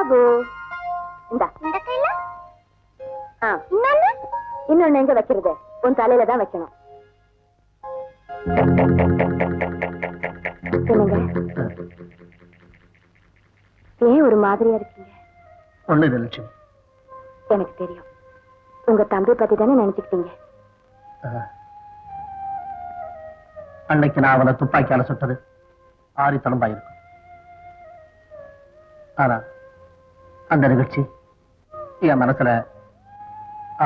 பாபு இந்தா இந்த கையில இன்னொன்னு எங்க வைக்கிறது உன் தலையில தான் வைக்கணும். என்னங்க ஏன் ஒரு மாதிரியா இருக்கீங்க? ஒண்ணு இல்ல லட்சுமி. எனக்கு தெரியும், உங்க தம்பி பத்தி தானே நினைச்சுக்கிட்டீங்க. அன்னைக்கு நான் அவனை துப்பாக்கியால சுட்டது ஆறி தழும்பாயிருக்கும். ஆனா அந்த நிகழ்ச்சி என் மனசுல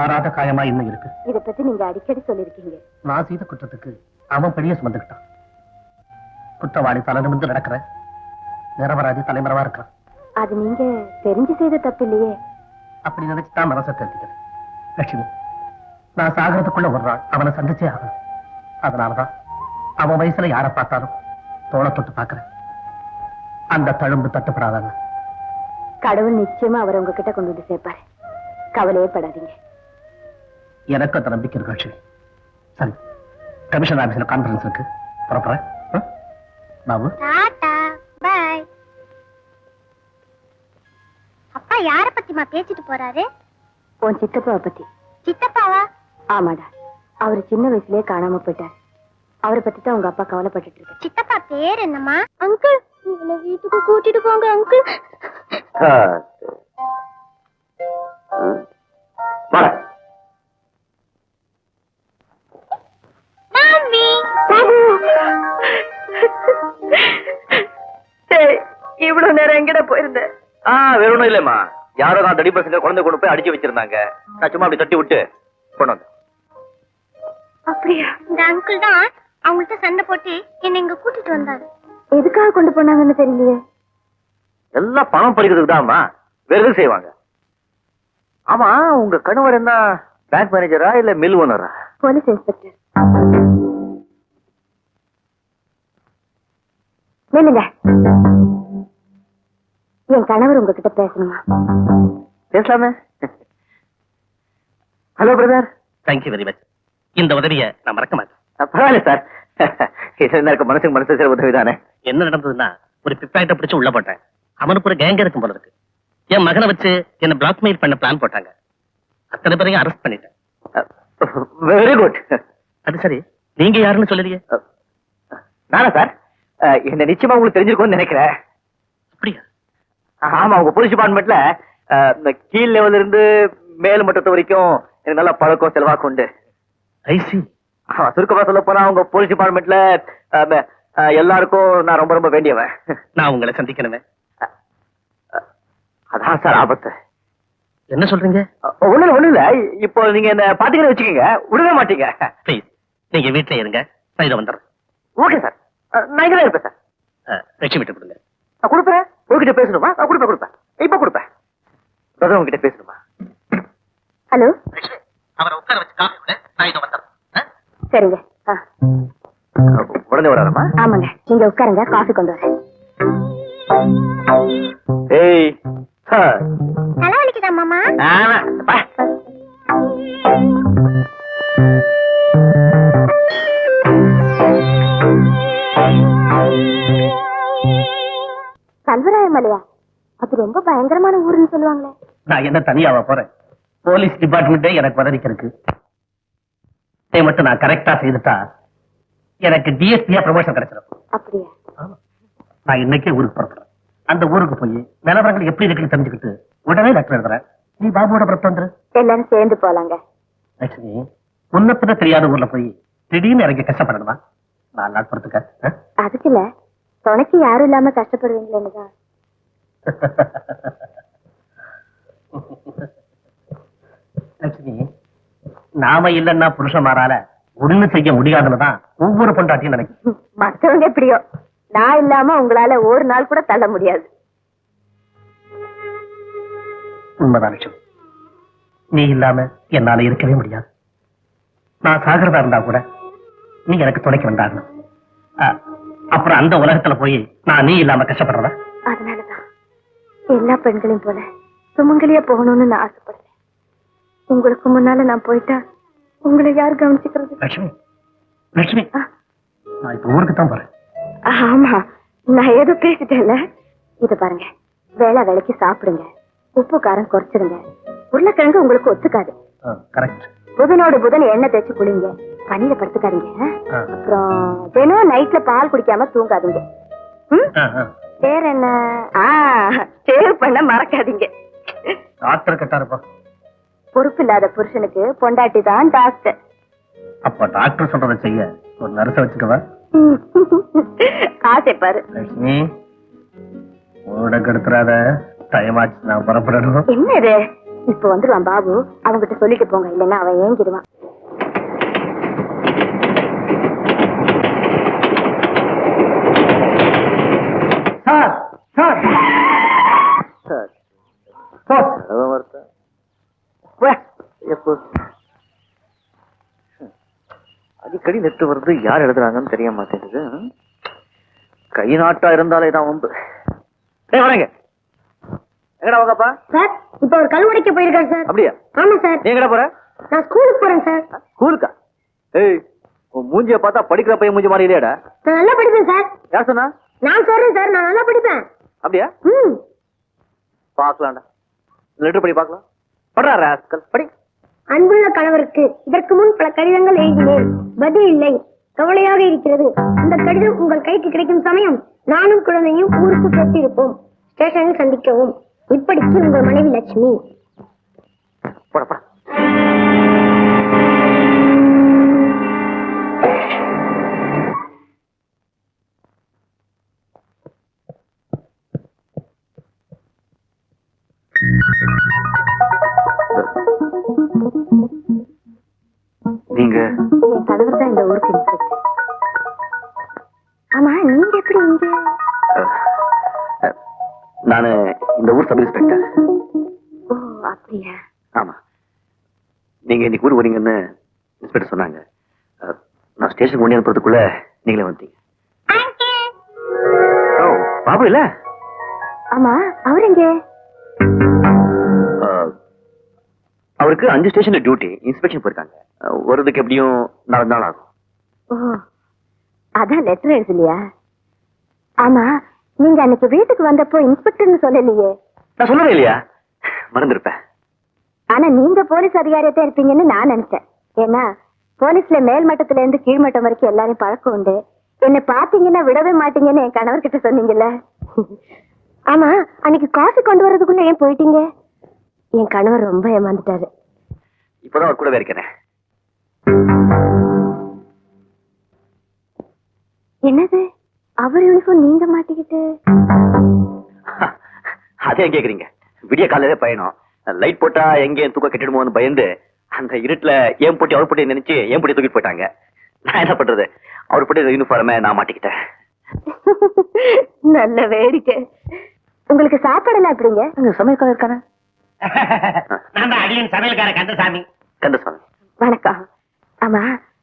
ஆறாத காயமா இன்னும் இருக்கு. இத பத்தி நீங்க அடிக்கடி சொல்லிருக்கீங்க. நான் செய்த குற்றத்துக்கு அவன் பெரிய சுமந்துக்கிட்டான். குற்றவாளி தலை நிமிர்ந்து நடக்கிற, நிரபராதி தலைமறைவா இருக்கிறான். அது நீங்க தெரிஞ்சு செய்த தப்பு இல்லையே. அப்படி நினைச்சுதான் மனசை தெரிஞ்சுக்கிறேன். லட்சுமி, நான் சாகிறதுக்குள்ள ஒரு நாள் அவனை சந்திச்சே ஆகணும். அதனாலதான் அவன் வயசுல யாரை பார்த்தாலும் தோளை தொட்டு பார்க்கிறேன். அந்த தழும்பு தட்டுப்படாதாங்க. கடவுள் நிச்சயமா அவரை உங்ககிட்ட கொண்டு வந்து சேர்ப்பாரு, கவலையே படாதீங்க. எனக்கு அந்த நம்பிக்கை இருக்கு லட்சுமி. சரி, கமிஷன் ஆபீஸ்ல கான்பரன்ஸ் இருக்கு, புறப்படுறேன். பாபு பாய். அப்பா யார பத்திமா பேசிட்டு போறாரு? உன் சித்தப்பாவை பத்தி. சித்தப்பாவா? ஆமாடா, அவரு சின்ன வயசுலயே காணாம போயிட்டாரு. அவரை பத்தி தான் உங்க அப்பா கவலைப்பட்டு இருக்கு. சித்தப்பா பேர் என்னம்மா? அங்கிள், இவனை வீட்டுக்கு கூட்டிட்டு போங்க அங்கிள். மாமி, இவ்வளவு நேரம் எங்கட போயிருந்த? வேற ஒண்ணும் இல்லம்மா, யாரோ நான் தடி பசங்க குழந்தை கொண்டு போய் அடிச்சு வச்சிருந்தாங்க. நான் சும்மா அப்படி தட்டி விட்டு கொண்டு வந்தேன். அப்படியா? இந்த அங்கிள் தான் அவங்கள்ட்ட சண்டை போட்டு என்ன இங்க கூட்டிட்டு வந்தாரு. எதுக்காக கொண்டு போனாங்கன்னு தெரியலையே. எல்லாம் பணம் பறிக்கிறதுக்கு தான்மா, வேற எதுவும் செய்வாங்க. ஆமா, உங்க கணவர் என்ன பேங்க் மேனேஜரா இல்ல மில் ஓனரா? Police inspector. நில்லுங்க, என் கணவர் உங்ககிட்ட பேசணுமா? பேசலாமே. Hello brother. Thank you very much. இந்த உதவியை நான் மறக்க மாட்டேன். பரவாயில்ல சார், இது மனசுக்கு மனசு சார் உதவிதானே. என்ன நடந்ததுன்னா, ஒரு பிப்பாயிட்ட பிடிச்சு உள்ள போட்டேன். அவனுக்கு ஒரு கேங்க இருக்கும் போல இருக்கு. என் மகனை வச்சு என்ன பிளாக்மெயில் பண்ண பிளான் போட்டாங்க. அத்தனை பேரையும் அரெஸ்ட் பண்ணிட்டேன். Very good. அது சரி, நீங்க யாருன்னு சொல்லலையே? நானா சார்? என்ன நிச்சயமா உங்களுக்கு தெரிஞ்சிருக்கும்னு நினைக்கிறேன். அப்படியா? ஆமா, உங்க போலீஸ் டிபார்ட்மெண்ட்ல கீழ் லெவல்ல இருந்து மேல் மட்டத்து வரைக்கும் எனக்கு நல்ல பழக்கம் செலவாக்கு உண்டு. ஐசி. சுருக்கமா சொல்ல போனா உங்க போலீஸ் டிபார்ட்மெண்ட்ல எல்லாருக்கும் நான் ரொம்ப ரொம்ப வேண்டியவன். நான் உங்களை சந்திக்கணுமே. அதான் சார் ஆபத்து. என்ன சொல்றீங்க? ஒண்ணு இல்ல, இப்போ நீங்க என்ன பாத்துக்கிற வச்சுக்கீங்க, விடவே மாட்டீங்க. ப்ளீஸ், நீங்க வீட்டுல இருங்க, நான் இதை வந்துடுறேன். ஓகே சார், நான் இங்கதான் இருப்பேன் சார். லட்சுமி கிட்ட கொடுங்க. நான் கொடுப்பேன். உங்ககிட்ட பேசணுமா? நான் கொடுப்பேன். இப்ப கொடுப்பேன். உங்ககிட்ட பேசணுமா? ஹலோ, அவரை உட்கார வச்சு காஃபி கொடு, நான் இதை வந்துடுறேன். சரிங்க. உடனே வராமா? ஆமாங்க, நீங்க உட்காருங்க, காஃபி கொண்டு வரேன். ஏய் சார், தலைவலிக்குதா மாமா? கல்வராய மலையா? அது ரொம்ப பயங்கரமான ஊருன்னு சொல்லுவாங்களே. நான் என்ன தனியாவா போறேன்? போலீஸ் டிபார்ட்மெண்டே எனக்கு உதவிக்கு இருக்கு. இதை மட்டும் நான் கரெக்டா செய்துட்டா எனக்கு டிஎஸ்பியா ப்ரமோஷன் கிடைச்சிடும். அப்படியா? நான் இன்னைக்கே ஊருக்கு புறப்படுறேன். அந்த ஊருக்கு போய் நிலவரங்கள் எப்படி இருக்குன்னு தெரிஞ்சுக்கிட்டு உடனே லெட்டர் எழுதுறேன். நீ பாபுவோட புறப்பட்டு வந்துரு. எல்லாரும் சேர்ந்து போலாங்க. லட்சுமி, முன்னப்பின தெரியாத ஊர்ல போய் திடீர்னு இறங்கி கஷ்டப்படணுமா? 4 நாள் பொறுத்துக்க. அதுக்கு இல்ல, துணைக்கு யாரும் இல்லாம கஷ்டப்படுவீங்களேன்னுதான். லட்சுமி, நாம இல்லன்னா புருஷமாரால ஒண்ணு செய்ய முடியாதுன்னுதான் ஒவ்வொரு பொண்டாட்டியும் நினைக்கும். மற்றவங்க எப்படியோ, நான் இல்லாம உங்களால ஒரு நாள் கூட தள்ள முடியாது. உண்மைதான் லட்சுமி, நீ இல்லாம என்னால இருக்கவே முடியாது. நான் சாகிறதா இருந்தா கூட நீ எனக்கு துணைக்கு வந்தாகணும். அப்புறம் அந்த உலகத்துல போய் நான் நீ இல்லாம கஷ்டப்படுறத. அதனாலதான் எல்லா பெண்களையும் போல சுமங்கலியா போகணும்னு நான் ஆசைப்படுறேன். உங்களுக்கு முன்னால நான் போயிட்டா உங்களை யாரு கவனிச்சுக்கிறது? லட்சுமி, லட்சுமி, நான் இப்ப ஊருக்கு தான் போறேன். ஆமா, நான் ஏதோ பேசிட்டேன்ல. இத பாருங்க, வேளை வேலைக்கு சாப்பிடுங்க, உப்பு காரம் குறைச்சிடுங்க. உருளைக்கிழங்கு உங்களுக்கு ஒத்துக்காது. கரெக்ட். புதனோடு புதன் எண்ணெய் தேய்ச்சி குளிங்க, பனியில படுத்துக்காதீங்க. அப்புறம் தினம் நைட்ல பால் குடிக்காம தூங்காதீங்க. வேற என்ன, சேவ் பண்ண மறக்காதீங்க. டாக்டர் கேட்டாருப்பா. பொறுப்பு இல்லாத புருஷனுக்கு பொண்டாட்டி தான் டாக்டர். அப்ப டாக்டர் சொல்றதை செய்ய ஒரு நர்ஸ வச்சுக்கவா? ஆசைப்பாரு. லட்சுமி, ஓட கெடுத்துறாத, டைம் ஆச்சு, நான் புறப்படணும். என்னது, இப்ப வந்துருவான் பாபு, அவங்கிட்ட சொல்லிட்டு போங்க, இல்லன்னா அவன் ஏங்கிடுவான். சார் சார் அடிக்கடி நெட்டு வருது, யார் எழுதுறாங்கன்னு தெரிய மாட்டேங்குது. கை நாட்டா இருந்தாலே தான் வந்து வரேங்க. எங்கடா வாங்கப்பா? சார் இப்ப ஒரு கல்வடைக்கு போயிருக்காரு சார். அப்படியா? ஆமா சார். நீ எங்கடா போற? நான் ஸ்கூலுக்கு போறேன் சார். ஸ்கூலுக்கா? ஏய், உன் மூஞ்சிய பார்த்தா படிக்கிற பையன் மூஞ்சி மாதிரி இல்லையாடா? நான் நல்லா படிப்பேன் சார். யார் சொன்னா? நான் சொல்றேன் சார், நான் நல்லா படிப்பேன். அப்படியா? பாக்கலாம்டா, லெட்டர் படி பாக்கலாம். படுறா ராஸ்கல், படி. அன்புள்ள கணவருக்கு இதற்கு முன் பல கடிதங்கள் எழுதினேன், பதில் இல்லை. கவலையாக இருக்கிறது. இந்த கடிதம் உங்கள் கைக்கு கிடைக்கும் சமயம் நானும் குழந்தையும் ஊருக்கு போட்டிருப்போம். ஸ்டேஷனில் சந்திக்கவும். இப்படிக்கு உங்கள் மனைவி லட்சுமி. போட போட. நீங்க? என் கணவர் தான் இந்த ஊருக்கு இன்ஸ்பெக்டர். ஆமா, நீங்க எப்படி இங்க? நானு இந்த ஊர் சப் இன்ஸ்பெக்டர். ஓ, அப்படியா? ஆமா. நீங்க இன்னைக்கு ஊர் வரீங்கன்னு இன்ஸ்பெக்டர் சொன்னாங்க. நான் ஸ்டேஷன் கொண்டு அனுப்புறதுக்குள்ள நீங்களே வந்தீங்க. ஓ, பாபு இல்ல? ஆமா, அவர் எங்க? அவருக்கு 5 ஸ்டேஷன்ல டியூட்டி, இன்ஸ்பெக்ஷன் போயிருக்காங்க. வருதுக்கு எப்படியும் 4 நாள் ஆகும். ஓ, அதான் லெட்டர் எழுதலையா? ஆமா, நீங்க அன்னைக்கு வீட்டுக்கு வந்தப்போ இன்ஸ்பெக்டர்னு சொல்லலையே. நான் சொல்லவே இல்லையா? மறந்துருப்பேன். ஆனா நீங்க போலீஸ் அதிகாரியத்தா இருப்பீங்கன்னு நான் நினைச்சேன். ஏன்னா போலீஸ்ல மேல் மட்டத்துல இருந்து கீழ்மட்டம் வரைக்கும் எல்லாரும் பழக்கம் உண்டு. என்ன பாத்தீங்கன்னா விடவே மாட்டீங்கன்னு என் கணவர் கிட்ட சொன்னீங்கல்ல. ஆமா, அன்னைக்கு காஃபி கொண்டு வர்றதுக்குள்ள ஏன் போயிட்டீங்க? என் கணவர் ரொம்ப ஏமாந்துட்டாரு. இப்பதான் அவர் கூடவே இருக்கிறேன். என்னது, அவர் யூனிஃபார்ம் நீங்க மாட்டிக்கிட்டு? அதே கேக்குறீங்க? விடிய காலையில பயணம், லைட் போட்டா எங்க தூக்க கட்டிடுமோன்னு பயந்து அந்த இருட்டுல ஏன் போட்டி அவர் போட்டி நினைச்சு ஏன் போட்டி தூக்கிட்டு போயிட்டாங்க. நான் என்ன பண்றது, அவர் போட்டி யூனிஃபார்மே நான் மாட்டிக்கிட்டேன். நல்ல வேடிக்கை. உங்களுக்கு சாப்பாடெல்லாம் எப்படிங்க? அங்க சமையல்காரர் இருக்கானே. நான் தான் அடியன் சமையல்கார கந்தசாமி. கந்தசாமி வணக்கம். ஆமா,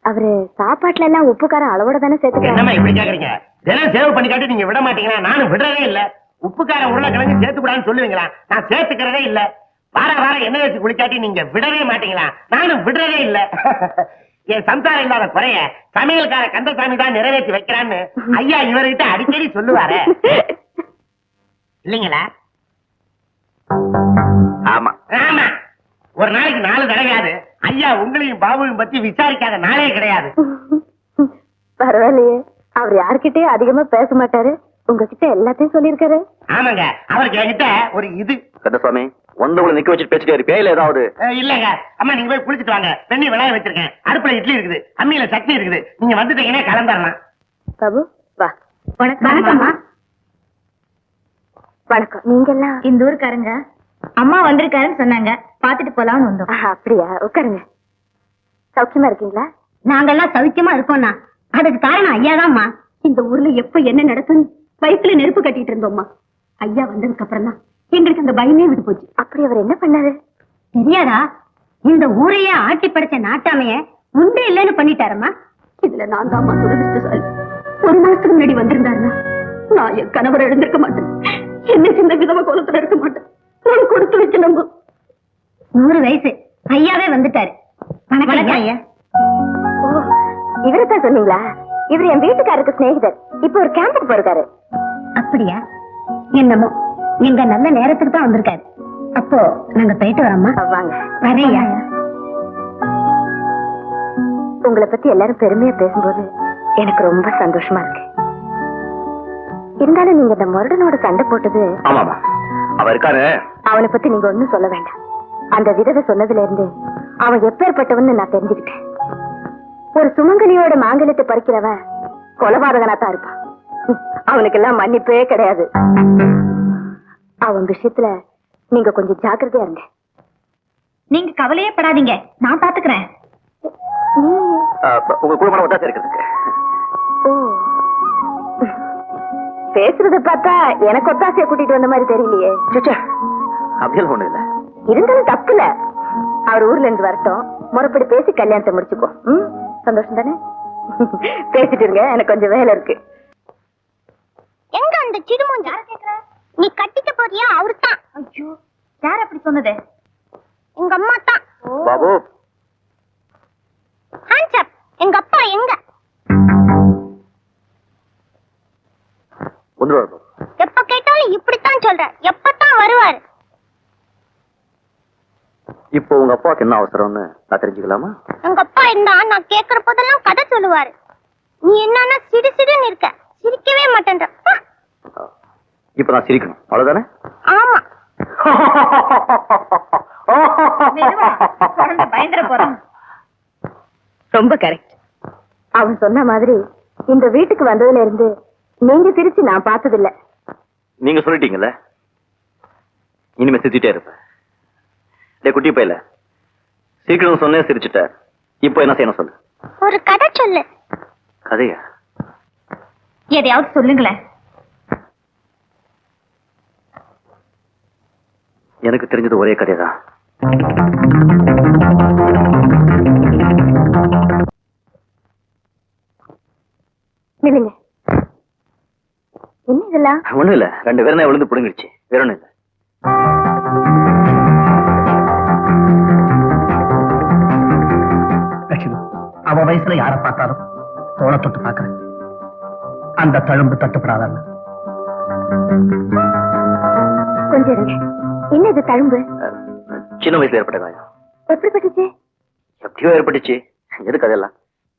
அவரு சாப்பாட்டுல எல்லாம் உப்பு காரம் அளவோட தானே சேர்த்துக்க? என்னமா இப்படி கேக்குறீங்க? தினம் சேவ் பண்ணி காட்டி நீங்க விட மாட்டீங்களா? நானும் விடுறதே இல்ல. உப்புக்கார உருளைக்கிழங்கு சேர்த்துக்கூடாதுன்னு சொல்லுவீங்களா? நான் சேர்த்துக்கிறதே இல்ல. வாரம் எண்ணெய் வச்சு குளிக்காட்டி நீங்க விடவே மாட்டீங்களா? நானும் விடுறதே இல்ல. என் சம்சாரம் இல்லாத குறைய சமையல்கார கந்தசாமி தான் நிறைவேற்றி வைக்கிறான்னு ஐயா இவர்கிட்ட அடிக்கடி சொல்லுவாரு இல்லீங்களா? ஆமா ஆமா, ஒரு நாளைக்கு 4 தடவையாது ஐயா உங்களையும் பாபுவையும் பத்தி விசாரிக்காத நாளே கிடையாது. பரவாயில்லையே, அவர் யாருக்கிட்டயும் அதிகமா பேச மாட்டாரு, உங்ககிட்ட எல்லாத்தையும் சொல்லிருக்காரு. ஆமாங்க, அவருக்கு என்கிட்ட ஒரு இது. கந்தசாமி வந்தவங்களை நிக்க வச்சுட்டு பேசிட்டே இருப்பியா இல்ல ஏதாவது? இல்லங்க அம்மா, நீங்க போய் குளிச்சுட்டு வாங்க. வெண்ணி விளைய வச்சிருக்கேன், அடுப்புல இட்லி இருக்குது, அம்மியில சட்னி இருக்குது. நீங்க வந்துட்டீங்கன்னா கலந்துடலாம். பாபு வா. வணக்கம். வணக்கம். நீங்க எல்லாம் இந்த ஊருக்காரங்க அம்மா வந்திருக்காருன்னு சொன்னாங்க, பாத்துட்டு போலாம்னு வந்தோம். அப்படியா? உட்காருங்க. சௌக்கியமா இருக்கீங்களா? நாங்கெல்லாம் சௌக்கியமா இருக்கோம்னா அதுக்கு காரணம் ஐயாதான்மா. இந்த ஊர்ல எப்ப என்ன நடக்கும் வயிற்றுல நெருப்பு கட்டிட்டு இருந்தோம்மா. ஐயா வந்ததுக்கு அப்புறம் தான் எங்களுக்கு அந்த பயமே விட்டு போச்சு. அப்படி அவர் என்ன பண்ணாரு தெரியாதா? இந்த ஊரையே ஆட்டி படைச்ச நாட்டாமைய உண்டே இல்லைன்னு பண்ணிட்டாரம்மா. இதுல நான் தான்மா துரதிருஷ்டசாலி. 1 மாசத்துக்கு முன்னாடி வந்திருந்தாருன்னா நான் என் கணவரை எழுந்திருக்க மாட்டேன், என்ன சின்ன விதவ கோலத்துல இருக்க மாட்டேன். நான் கொடுத்து வைக்கணுமா. 100 வயசு ஐயாவே வந்துட்டாரு. வணக்கம் ஐயா. ஓ, இவரைத்தான் சொன்னீங்களா? இவர் என் வீட்டுக்காரருக்கு சிநேகிதர். இப்ப ஒரு கேம்புக்கு போயிருக்காரு. அப்படியா? என்னமோ நீங்க நல்ல நேரத்துக்கு தான் வந்திருக்காரு. அப்போ நாங்க போயிட்டு வரோம்மா. வாங்க. வரையா? உங்களை பத்தி எல்லாரும் பெருமையா பேசும்போது எனக்கு ரொம்ப சந்தோஷமா இருக்கு. இருந்தாலும் நீங்க இந்த முரடனோட சண்டை போட்டது. ஆமாமா, அவ இருக்காரு. அவனை பத்தி நீங்க ஒண்ணும் சொல்ல வேண்டாம். அந்த விதவை சொன்னதுல இருந்து அவன் எப்பேற்பட்டவன்னு நான் தெரிஞ்சுக்கிட்டேன். ஒரு சுமங்கலியோட மாங்கல்யத்தை பறிக்கிறவன் கொலபாதகனா தான் இருப்பான். அவனுக்கெல்லாம் மன்னிப்பே கிடையாது. அவன் விஷயத்துல நீங்க கொஞ்சம் ஜாக்கிரதையா இருங்க. நீங்க கவலையே படாதீங்க, நான் பாத்துக்கிறேன். நீ உங்க குடும்பம் ஒத்தாசை இருக்கிறதுக்கு. ஓ, பேசுறத பார்த்தா எனக்கு ஒத்தாசைய கூட்டிட்டு வந்த மாதிரி தெரியலையே. அப்படியெல்லாம் ஒண்ணு இல்ல. இருந்தாலும் தப்பு இல்ல. அவர் ஊர்ல இருந்து வரட்டும், முறைப்படி பேசி கல்யாணத்தை முடிச்சுக்கோ. சந்தோஷம் தானே? பேசிட்டு இருங்க, எனக்கு கொஞ்சம் வேலை இருக்கு. எங்க அந்த சிடுமூஞ்ச கேக்குற? நீ கட்டிக்க போறியா? அவர்தான். ஐயோ, யார் அப்படி சொன்னது? எங்க அம்மா தான். Babu, hands up. எங்க அப்பா எங்க? வந்துருவாரு. எப்ப கேட்டாலும் இப்படித்தான் சொல்ற. எப்பதான் வருவாரு? இப்போ உங்க அப்பாவுக்கு என்ன அவசரம்னு நான் தெரிஞ்சுக்கலாமா? எங்க அப்பா இருந்தா நான் கேக்குற போதெல்லாம் கதை சொல்லுவாரு. நீ என்னன்னா சிடு சிடுன்னு இருக்க, சிரிக்கவே மாட்டேன்ற. இப்ப நான் சிரிக்கணும், அவ்வளவுதானே? ஆமா. பயந்துட போறான். ரொம்ப கரெக்ட். அவன் சொன்ன மாதிரி இந்த வீட்டுக்கு வந்ததுல இருந்து நீங்க சிரிச்சு நான் பார்த்ததில்ல. நீங்க சொல்லிட்டீங்கல்ல, இனிமே சிரிச்சுட்டே இருப்பேன். டே குட்டி பையில, சீக்கிரம் சொன்னே சிரிச்சுட்ட. இப்போ என்ன செய்யணும் சொல்லு. ஒரு கதை சொல்லு. கதையா? எதையாவது சொல்லுங்களேன். எனக்கு தெரிஞ்சது ஒரே கதைதான். நில்லுங்க. என்ன இதெல்லாம்? ஒண்ணும் இல்ல, 2 பேரும் தான் விழுந்து புடுங்கிடுச்சு, வேற ஒண்ணும் இல்ல. லட்சுமி, அவன் வயசுல யாரை பார்த்தாலும் தோளை தொட்டு பார்க்கிறேன். அந்த தழும்பு தட்டுப்படாதான்னு. கொஞ்சம் இருங்க. என்ன இது தழும்பு? சின்ன வயசுல ஏற்பட்ட காயம். எப்படி பட்டுச்சு? எப்படியோ ஏற்பட்டுச்சு. எதுக்கு அதெல்லாம்?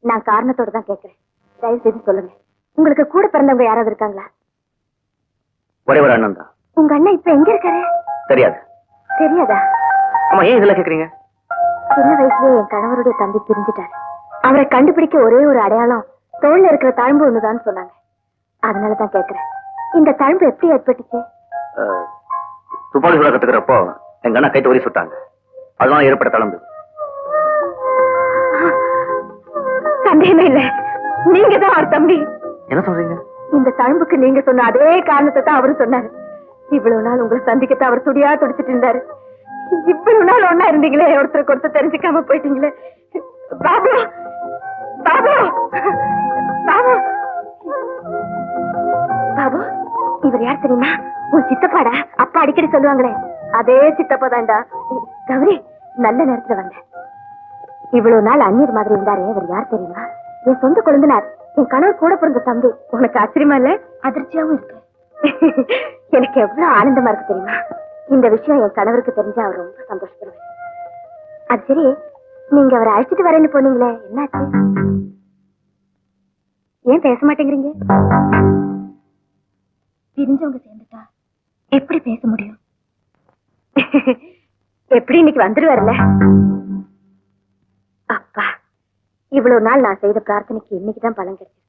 நான் காரணத்தோட தான் கேட்கிறேன். தயவு செய்து சொல்லுங்க. உங்களுக்கு கூட பிறந்தவங்க யாராவது இருக்காங்களா? ஒரே ஒரு அண்ணன் தான். உங்க அண்ணன் இப்ப எங்க இருக்காரு? தெரியாது. தெரியாதா? ஆமா, ஏன் இதெல்லாம் கேக்குறீங்க? சின்ன வயசுலயே என் கணவருடைய தம்பி பிரிஞ்சுட்டாரு. அவரை கண்டுபிடிக்க ஒரே ஒரு அடையாளம் தோல்ல இருக்கிற தழும்பு ஒண்ணுதான் சொன்னாங்க. அதனாலதான் கேக்குறேன். இந்த தழும்பு எப்படி ஏற்பட்டுச்சு? துப்பாக்கி சுட கத்துக்கிறப்போ எங்க அண்ணா கைத்த உரி சுட்டாங்க. அதனால ஏற்பட்ட தழும்பு. சந்தேகமே இல்ல, நீங்க தான் அவர் தம்பி. என்ன சொல்றீங்க? இந்த தழும்புக்கு நீங்க சொன்ன அதே காரணத்தை தான் அவரு சொன்னாரு. இவ்வளவு நாள் உங்களை சந்திக்கத்தான் அவர் துடியா துடிச்சிட்டு இருந்தாரு. இவ்வளவு நாள் ஒன்னா இருந்தீங்களே, ஒருத்தருக்கு ஒருத்தர் தெரிஞ்சுக்காம போயிட்டீங்களே. பாபு, பாபு, பாபு, பாபு, இவர் யார் தெரியுமா? உன் சித்தப்பாடா. அப்பா அடிக்கடி சொல்லுவாங்களே, அதே சித்தப்பா தான்டா. கௌரி, நல்ல நேரத்துல வந்த. இவ்வளவு நாள் அந்நியர் மாதிரி இருந்தாரே, அவர் யார் தெரியுமா? என் சொந்த குழந்தைனார், என் கணவர் கூட பிறந்த தம்பி. உனக்கு ஆச்சரியமா இல்ல? அதிர்ச்சியாவும் இருக்கு. எனக்கு எவ்வளவு ஆனந்தமா இருக்கு தெரியுமா? இந்த விஷயம் என் கணவருக்கு தெரிஞ்சா அவர் ரொம்ப சந்தோஷப்படுவார். அது சரி, நீங்க அவரை அழைச்சிட்டு வரேன்னு போனீங்களே, என்னாச்சு? ஏன் பேச மாட்டேங்கிறீங்க? பிரிஞ்சவங்க சேர்ந்துட்டா எப்படி பேச முடியும்? எப்படி இன்னைக்கு வந்துருவார்ல? அப்பா, இவ்வளவு நாள் நான் செய்த பிரார்த்தனைக்கு இன்னைக்குதான் பலன் கிடைச்சிருக்கு.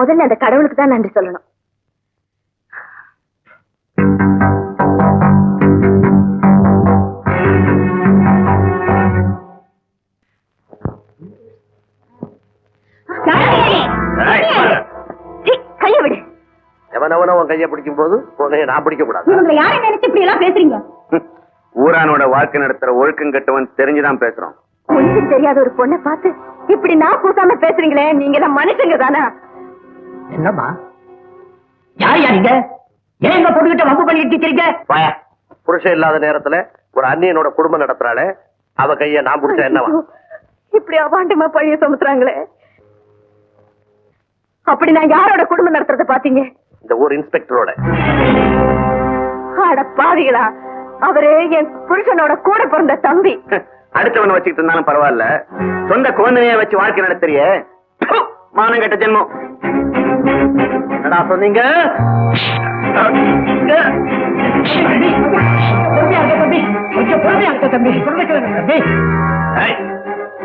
முதல்ல அந்த கடவுளுக்கு தான் நன்றி சொல்லணும். கைய விடு. எவனவன உன் கையை பிடிக்கும் போது உன்னைய நான் பிடிக்க கூடாது. இவங்களை யாரை நினைச்சு இப்படி எல்லாம் பேசுறீங்க? ஊரானோட வாழ்க்கை நடத்துற ஒழுக்கம் கட்டவன் தெரிஞ்சுதான் பேசுறோம். ஒன்றும் தெரியாத ஒரு பொண்ணை பார்த்து இப்படி நான் கூட்டாம பேசுறீங்களே, நீங்க எல்லாம் மனுஷங்க தானா? என்னம்மா, யார் யாரிங்க? ஏன் எங்க பொண்ணுகிட்ட வம்பு பண்ணிட்டு இருக்கீங்க? புருஷன் இல்லாத நேரத்துல ஒரு அண்ணியனோட குடும்பம் நடத்துறாளே, அவ கைய நான் பிடிச்சா என்னவா? இப்படி அபாண்டமா பழிய சுமத்துறாங்களே. அப்படி நான் யாரோட குடும்பம் நடத்துறத பாத்தீங்க? இந்த ஊர் இன்ஸ்பெக்டரோட. அட பாவிகளா, அவரு என் புருஷனோட கூட பிறந்த தம்பி. அடுத்தவனை வச்சுக்கிட்டு இருந்தாலும் பரவாயில்ல, சொந்த குழந்தைய வச்சு வாழ்க்கை நடத்துறிய மானம் கட்ட ஜென்மம். என்னடா சொன்னீங்க?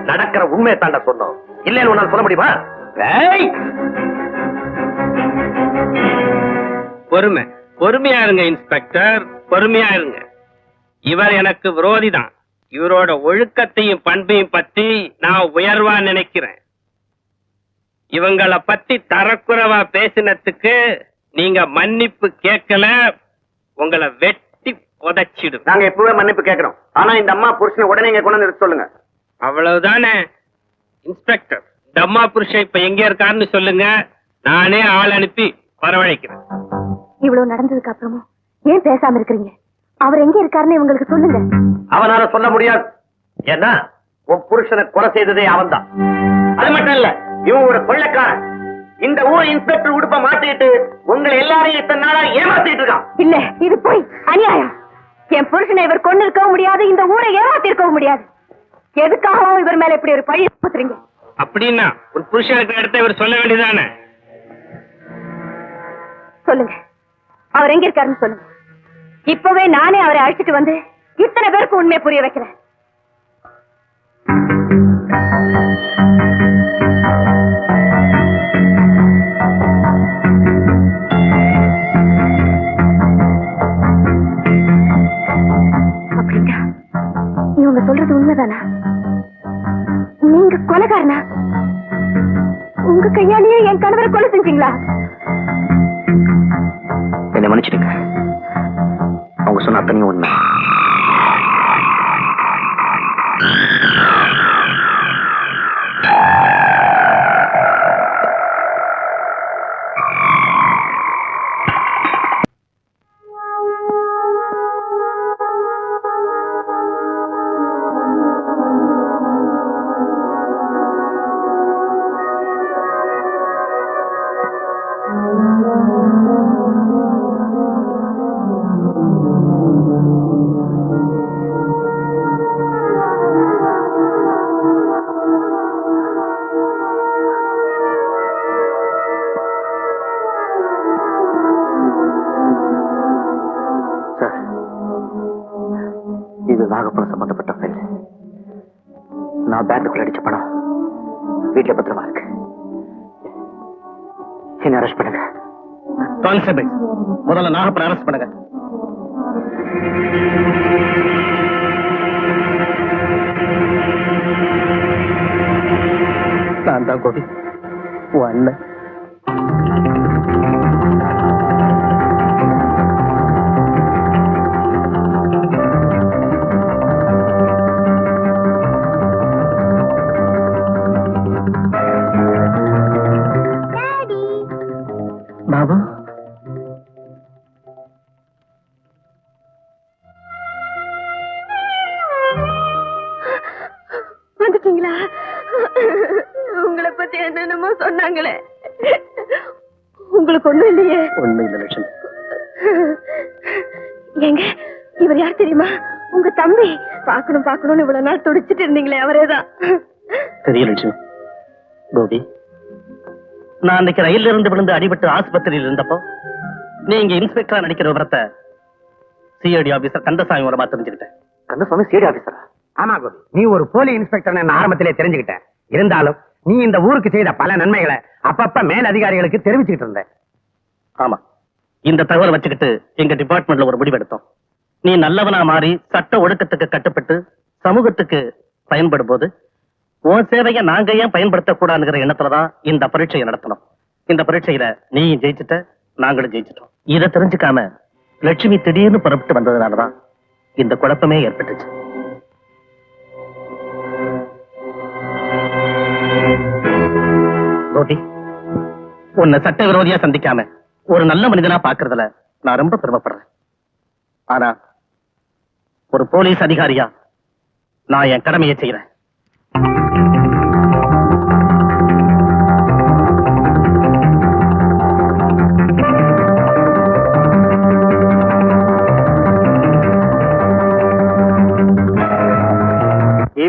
நடக்கிற உண்மையை தாண்டா சொன்னோம், இல்லைன்னு உன்னால சொல்ல முடியுமா? பொறுமை, பொறுமையா இருங்க இன்ஸ்பெக்டர், பொறுமையா இருங்க. இவர் எனக்கு விரோதி தான். இவரோட ஒழுக்கத்தையும் பண்பையும் பத்தி நான் உயர்வா நினைக்கிறேன். இவங்கள பத்தி தரக்குறைவா பேசினதுக்கு நீங்க மன்னிப்பு கேட்கல, உங்களை வெட்டி புதைச்சிடும். நாங்க எப்பவே மன்னிப்பு கேட்கிறோம். ஆனா இந்த அம்மா புருஷனை உடனே இங்க கொண்டு வந்து சொல்லுங்க. அவ்வளவுதானே இன்ஸ்பெக்டர்? இந்த அம்மா புருஷன் இப்ப எங்க இருக்காருன்னு சொல்லுங்க, நானே ஆள் அனுப்பி வரவழைக்கிறேன். இவ்வளவு நடந்ததுக்கு அப்புறமும் ஏன் பேசாம இருக்கிறீங்க? அவர் எங்க இருக்காருன்னு இவங்களுக்கு சொல்லுங்க. அவனால சொல்ல முடியாது. ஏன்னா உன் புருஷனை கொலை செய்ததே அவன் தான். அது மட்டும் இல்ல, இவன் ஒரு கொள்ளைக்காரன். இந்த ஊர் இன்ஸ்பெக்டர் உடுப்ப மாத்திட்டு உங்களை எல்லாரையும் இத்தனை நாளா ஏமாத்திட்டு இருக்கான். இல்ல, இது போய் அநியாயம். என் புருஷனை இவர் கொண்டு இருக்கவும் முடியாது, இந்த ஊரை ஏமாத்தி இருக்கவும் முடியாது. எதுக்காகவும் இவர் மேல இப்படி ஒரு பழி சுமத்துறீங்க? அப்படின்னா உன் புருஷனுக்கு இடத்த இவர் சொல்ல வேண்டியதானே? சொல்லுங்க, அவர் எங்க இருக்காருன்னு சொல்லுங்க. இப்பவே நானே அவரை அழைச்சிட்டு வந்து இத்தனை பேருக்கு உண்மையை புரிய வைக்கிறேன். அப்படின்னா இவங்க சொல்றது உண்மைதானா? நீங்க கொலைகாரனா? உங்க கையாலேயே என் கணவரை கொலை செஞ்சீங்களா? என்னை மன்னிச்சிடுங்க, அவங்க சொன்ன அத்தனையும் உண்மை. நாகப்பணம் சம்பந்தப்பட்ட ஃபைல். நான் பேங்க்குள்ள அடிச்ச பணம் வீட்டுல பத்திரமா இருக்கு. என்ன அரெஸ்ட் பண்ணுங்க. கான்ஸ்டபிள், முதல்ல நாகப்பணம் அரெஸ்ட் பண்ணுங்க. நான் தான் கோபி, உன் அண்ணன். பாபு, வந்துட்டீங்களா? உங்களை பத்தி என்னென்னமோ சொன்னாங்களே, உங்களுக்கு ஒண்ணும் இல்லையே? ஒண்ணு இல்ல லட்சுமி. எங்க இவர் யார் தெரியுமா? உங்க தம்பி. பாக்கணும் பாக்கணும்னு இவ்வளவு நாள் துடிச்சிட்டு இருந்தீங்களே, அவரேதான். தெரியல லட்சுமி. கோபி, நான் அன்னைக்கு ரயில்ல இருந்து விழுந்து அடிபட்டு ஆஸ்பத்திரியில் இருந்தப்போ நீங்க இன்ஸ்பெக்டரா நடிக்கிற விவரத்தை சிஐடி ஆபீசர் கந்தசாமி மூலமா தெரிஞ்சுக்கிட்டேன். கந்தசாமி சிஐடி ஆபீசரா? ஆமா கோபி, நீ ஒரு போலி இன்ஸ்பெக்டர் நான் ஆரம்பத்திலே தெரிஞ்சுக்கிட்டேன். இருந்தாலும் நீ இந்த ஊருக்கு செய்த பல நன்மைகளை அப்பப்ப மேல் அதிகாரிகளுக்கு தெரிவிச்சுக்கிட்டு இருந்த. ஆமா, இந்த தகவலை வச்சுக்கிட்டு எங்க டிபார்ட்மெண்ட்ல ஒரு முடிவெடுத்தோம். நீ நல்லவனா மாறி சட்ட ஒழுக்கத்துக்கு கட்டுப்பட்டு சமூகத்துக்கு பயன்படும் போது உன் சேவையை நாங்க ஏன் பயன்படுத்தக்கூடாதுங்கிற எண்ணத்துலதான் இந்த பரீட்சையை நடத்தணும். இந்த பரீட்சையில நீயும் ஜெயிச்சுட்ட, நாங்களும் ஜெயிச்சிட்டோம். இதை தெரிஞ்சுக்காம லட்சுமி திடீர்னு புறப்பட்டு வந்ததுனாலதான் இந்த குழப்பமே ஏற்பட்டுச்சு. கோபி, உன்னை சட்ட விரோதியா சந்திக்காம ஒரு நல்ல மனிதனா பாக்குறதுல நான் ரொம்ப பெருமைப்படுறேன். ஆனா ஒரு போலீஸ் அதிகாரியா நான் என் கடமையை செய்யறேன்.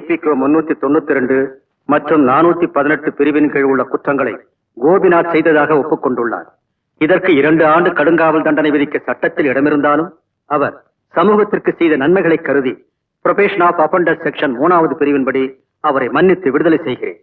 ஏபிகோ 392 மற்றும் 418 பிரிவின் கீழ் உள்ள குற்றங்களை கோபிநாத் செய்ததாக ஒப்புக்கொண்டுள்ளார். இதற்கு 2 ஆண்டு கடுங்காவல் தண்டனை விதிக்க சட்டத்தில் இடமிருந்தாலும் அவர் சமூகத்திற்கு செய்த நன்மைகளை கருதி புரொபேஷன் ஆஃப் அஃபெண்டர்ஸ் செக்ஷன் 3வது பிரிவின்படி அவரை மன்னித்து விடுதலை செய்கிறேன்.